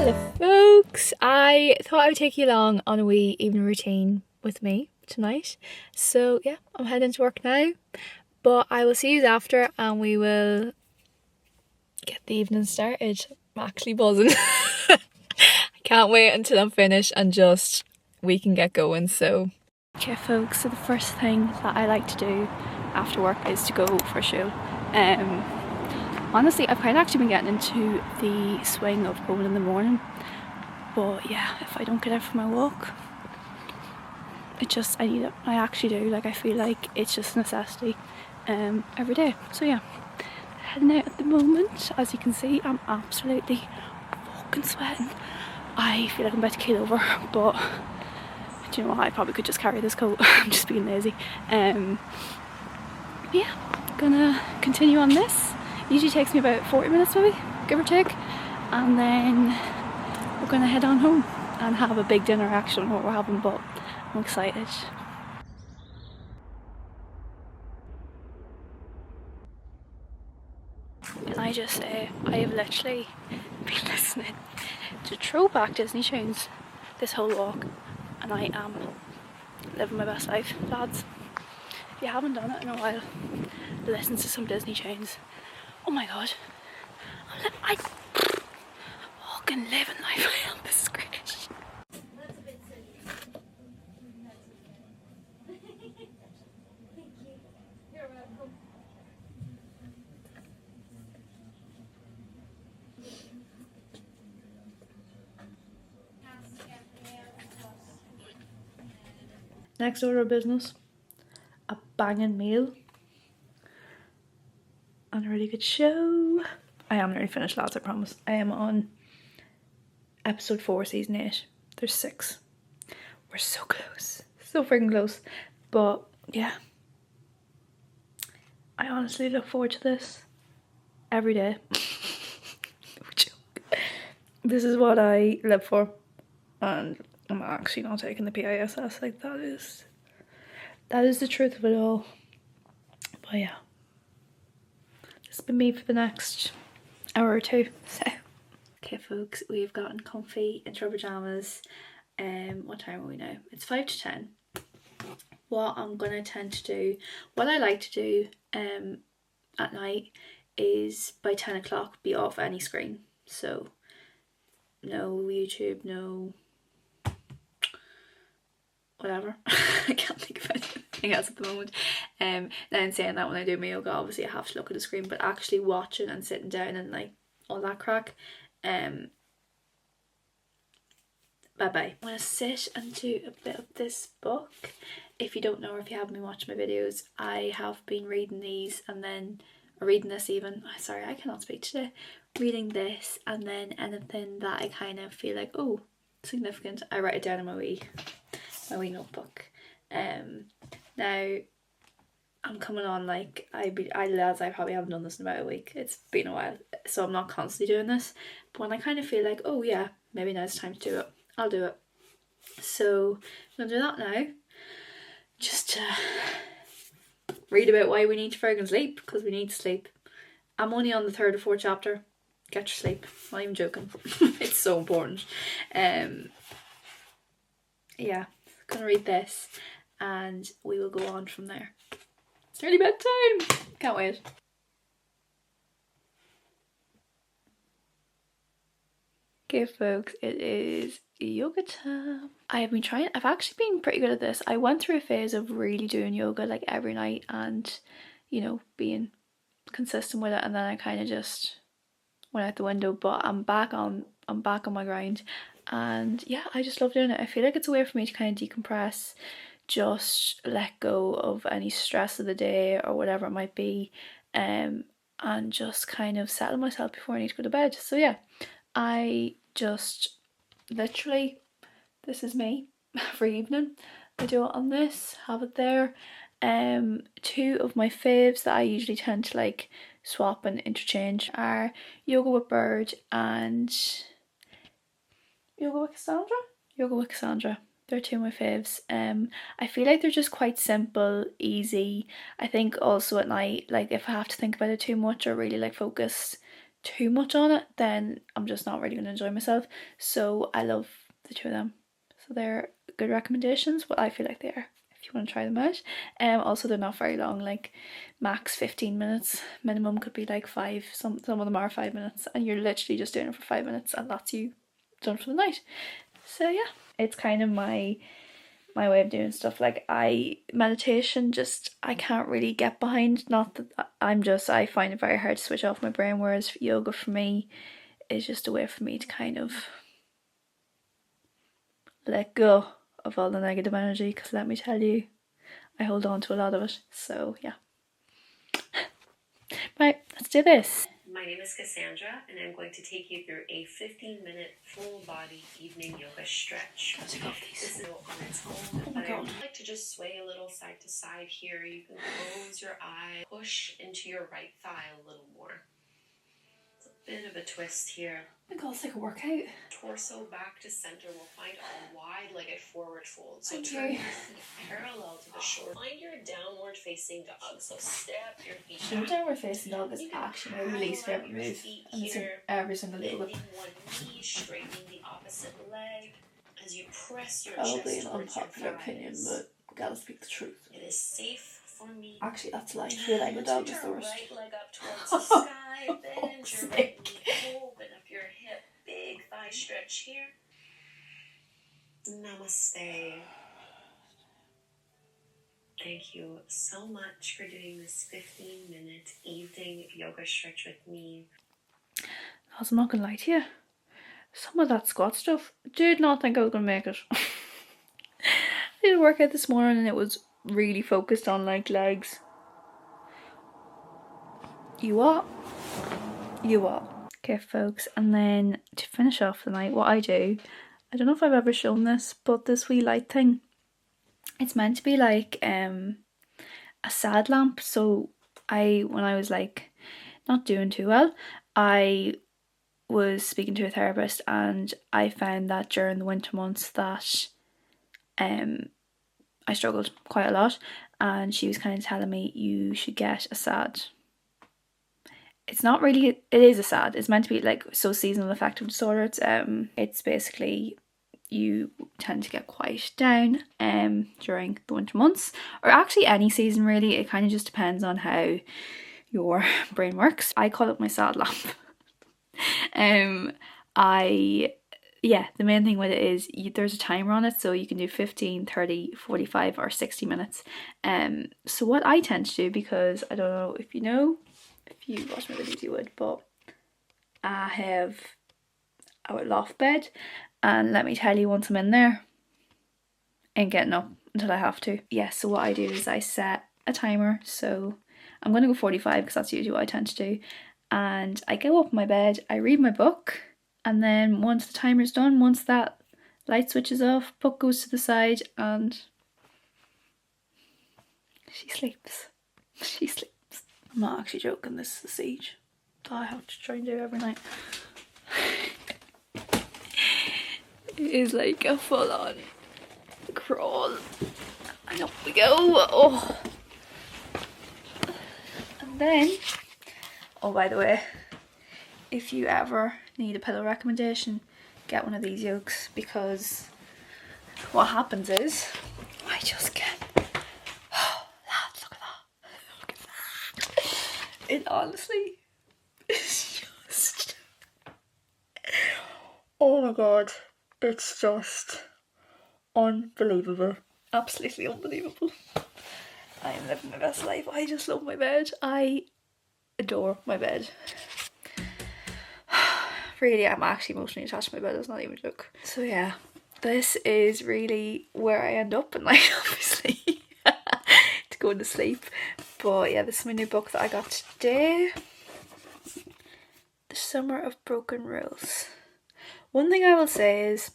Hello folks, I thought I would take you along on a wee evening routine with me tonight. So yeah, I'm heading to work now, but I will see you after and we will get the evening started. I'm actually buzzing. I can't wait until I'm finished and just we can get going. So okay folks, so the first thing that I like to do after work is to go for a show. Honestly, I've kind of actually been getting into the swing of going in the morning, but yeah, if I don't get out for my walk, I need it. I actually do. Like, I feel like it's just a necessity every day. So yeah, heading out at the moment. As you can see, I'm absolutely fucking sweating. I feel like I'm about to keel over, but do you know what? I probably could just carry this coat. I'm just being lazy. Yeah, gonna continue on this. Usually takes me about 40 minutes maybe, give or take, and then we're gonna head on home and have a big dinner. Actually, I don't know what we're having, but I'm excited. Can I just say, I have literally been listening to throwback Disney tunes this whole walk, and I am living my best life, lads. If you haven't done it in a while, listen to some Disney tunes. Oh my god, I fucking living life. I am this is great. Next order of business, a banging meal and a really good show. I am nearly finished, lads, I promise. I am on episode 4, season 8. There's 6. We're so close. So freaking close. But yeah, I honestly look forward to this every day. No joke. This is what I live for. And I'm actually not taking the PISS. Like, that is the truth of it all. But yeah, this has been me for the next hour or two. So okay folks, we've gotten comfy into our pyjamas. What time are we now? It's 5 to 10. What I'm gonna tend to do, what I like to do at night is by 10 o'clock be off any screen. So no YouTube, no whatever. I can't think of anything else at the moment. Then saying that, when I do my yoga, obviously I have to look at the screen, but actually watching and sitting down and like all that crack, bye bye. I'm gonna sit and do a bit of this book. If you don't know, or if you haven't been watching my videos, I have been reading these and then, or reading this even, sorry I cannot speak today, reading this, and then anything that I kind of feel like, oh, significant, I write it down in my wee notebook. Now I'm coming on, like, I probably haven't done this in about a week. It's been a while, so I'm not constantly doing this, but when I kind of feel like, oh yeah, maybe now it's time to do it, I'll do it. So I'm gonna do that now, just to read about why we need to friggin' sleep, because we need to sleep. I'm only on the 3rd or 4th chapter. Get your sleep, I'm not even joking. It's so important. Yeah, gonna read this and we will go on from there. It's nearly bedtime, can't wait. Okay folks, it is yoga time. I've actually been pretty good at this. I went through a phase of really doing yoga like every night and, you know, being consistent with it, and then I kind of just went out the window, but I'm back on my grind, and yeah, I just love doing it. I feel like it's a way for me to kind of decompress, just let go of any stress of the day or whatever it might be, and just kind of settle myself before I need to go to bed. So yeah, I just literally, this is me every evening. I do it on this, have it there. 2 of my faves that I usually tend to like swap and interchange are Yoga with Bird and Yoga with Cassandra. They're 2 of my faves. I feel like they're just quite simple, easy. I think also at night, like if I have to think about it too much or really like focus too much on it, then I'm just not really going to enjoy myself. So I love the two of them. So they're good recommendations. Well, I feel like they are, if you want to try them out. Also they're not very long, like max 15 minutes. Minimum could be like 5. Some of them are 5 minutes, and you're literally just doing it for 5 minutes, and that's you done for the night. So yeah, it's kind of my way of doing stuff. Like meditation, just I can't really get behind. Not that I find it very hard to switch off my brain, whereas yoga for me is just a way for me to kind of let go of all the negative energy, because let me tell you, I hold on to a lot of it. So yeah. Right, let's do this. My name is Cassandra, and I'm going to take you through a 15-minute full body evening yoga stretch. Let's go these. This is on its own, oh my God. I like to just sway a little side to side here. You can close your eyes, push into your right thigh a little more. It's a bit of a twist here. Oh my God, it's like a workout. Torso back to center. We'll find a wide-legged forward fold. So Thank turn you. your feet parallel to the shoulder. Find your downward facing dog. So step your feet So back. downward facing dog is actually my least favourite move, and it's in every single yoga. Bending one knee, straightening the opposite leg. As you press your Probably chest an towards your unpopular opinion, thighs. but gotta speak the truth. It is safe for me. Actually, that's a lie. Three-legged dog is the worst. Right leg up towards the sky. Bend your right knee. Open up your hip. Big thigh stretch here. Namaste. Thank you so much for doing this 15-minute evening yoga stretch with me. I'm not gonna lie to you. Some of that squat stuff, did not think I was gonna make it. I did a workout this morning and it was really focused on like legs. You what? You what? Okay, folks, and then to finish off the night, what I do, I don't know if I've ever shown this, but this wee light thing, it's meant to be like a sad lamp. So when I was like not doing too well, I was speaking to a therapist, and I found that during the winter months that I struggled quite a lot, and she was kind of telling me you should get a sad. It's not really, it is a sad. It's meant to be like, so seasonal affective disorder. It's basically you tend to get quite down during the winter months, or actually any season really. It kind of just depends on how your brain works. I call it my sad lamp. The main thing with it is there's a timer on it, so you can do 15, 30, 45 or 60 minutes. So what I tend to do, because I don't know if you watch my videos you would, but I have a loft bed, and let me tell you, once I'm in there, I ain't getting up until I have to. Yeah, so what I do is I set a timer, so I'm going to go 45 because that's usually what I tend to do. And I go up in my bed, I read my book, and then once the timer's done, once that light switches off, book goes to the side, and she sleeps. She sleeps. I'm not actually joking, this is the siege that I have to try and do every night. It is like a full-on crawl. And up we go. Oh. And then, oh, by the way, if you ever need a pillow recommendation, get one of these yokes, because what happens is I just get, oh lads, look at that, look at that. It honestly is just, oh my God, it's just unbelievable, absolutely unbelievable. I am living my best life. I just love my bed. I adore my bed. Really, I'm actually emotionally attached to my bed, it's not even a joke. So yeah, this is really where I end up at night, obviously, to go to sleep. But yeah, this is my new book that I got today. The Summer of Broken Rules. One thing I will say is,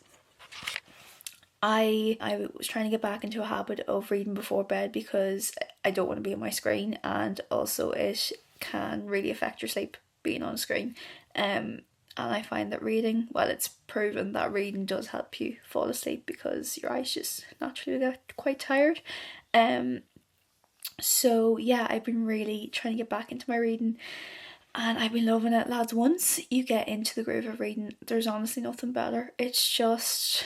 I was trying to get back into a habit of reading before bed, because I don't want to be on my screen, and also it can really affect your sleep being on a screen. And I find that reading, well, it's proven that reading does help you fall asleep because your eyes just naturally get quite tired. So yeah, I've been really trying to get back into my reading, and I've been loving it, lads. Once you get into the groove of reading, there's honestly nothing better. It's just,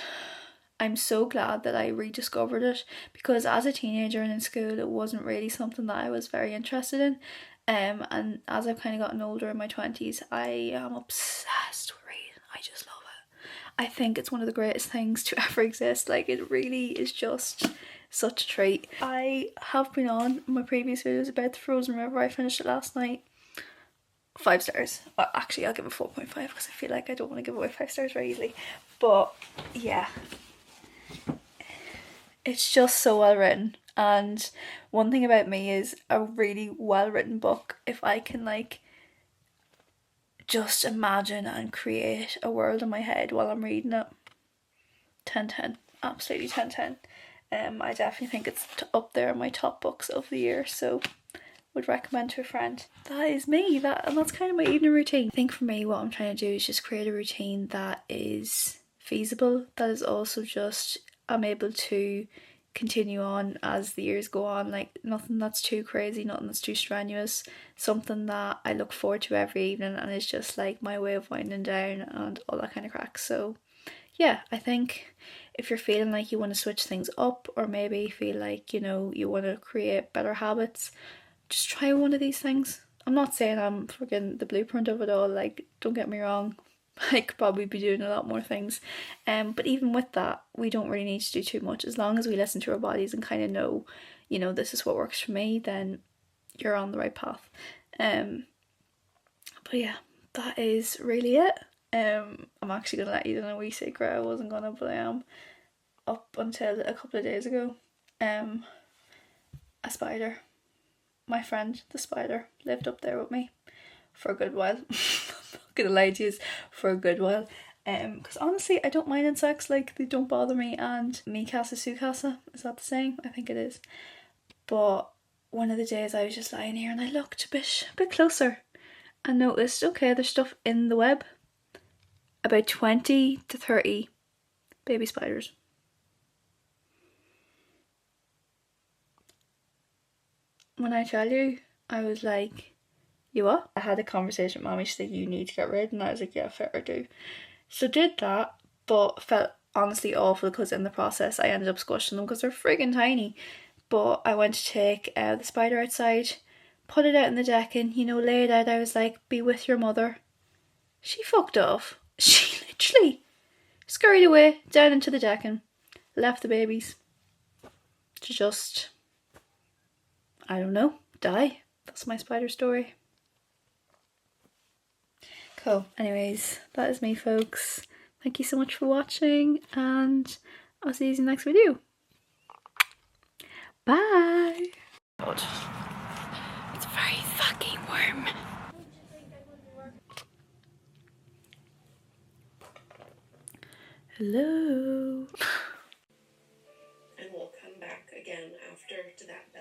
I'm so glad that I rediscovered it, because as a teenager and in school it wasn't really something that I was very interested in. And as I've kind of gotten older in my 20s, I am obsessed with reading. I just love it. I think it's one of the greatest things to ever exist. Like, it really is just such a treat. I have been on my previous videos about the Frozen River. I finished it last night. 5 stars. Well, actually, I'll give it 4.5 because I feel like I don't want to give away 5 stars very easily. But yeah, it's just so well written. And one thing about me is a really well written book, if I can like just imagine and create a world in my head while I'm reading it, 10/10, absolutely 10/10. I definitely think it's up there in my top books of the year, so would recommend to a friend. That is me, and that's kind of my evening routine. I think for me what I'm trying to do is just create a routine that is feasible, that is also just, I'm able to continue on as the years go on, like nothing that's too crazy, nothing that's too strenuous, something that I look forward to every evening and it's just like my way of winding down and all that kind of crack. So yeah, I think if you're feeling like you want to switch things up, or maybe feel like, you know, you want to create better habits, just try one of these things. I'm not saying I'm freaking the blueprint of it all, like, don't get me wrong, I could probably be doing a lot more things. But even with that, we don't really need to do too much. As long as we listen to our bodies and kind of know, you know, this is what works for me, then you're on the right path. But yeah, that is really it. I'm actually gonna let you know a wee secret. I wasn't gonna, but I am. Up until a couple of days ago, a spider, my friend the spider, lived up there with me for a good while. I'm not gonna lie to you, for a good while. Because honestly, I don't mind insects, like, they don't bother me, and me casa su casa, is that the saying? I think it is. But one of the days I was just lying here and I looked a bit closer and noticed, okay, there's stuff in the web. About 20 to 30 baby spiders. When I tell you, I was like, you what? I had a conversation with mommy, she said, you need to get rid, and I was like, yeah, fair, I do. So did that, but felt honestly awful because in the process I ended up squishing them because they're friggin' tiny. But I went to take the spider outside, put it out in the decking, you know, lay it out. I was like, be with your mother. She fucked off. She literally scurried away down into the decking, left the babies to just, I don't know, die. That's my spider story. Cool. Anyways, that is me, folks. Thank you so much for watching, and I'll see you in the next video. Bye! God. It's very fucking warm. Hello. And we'll come back again after to that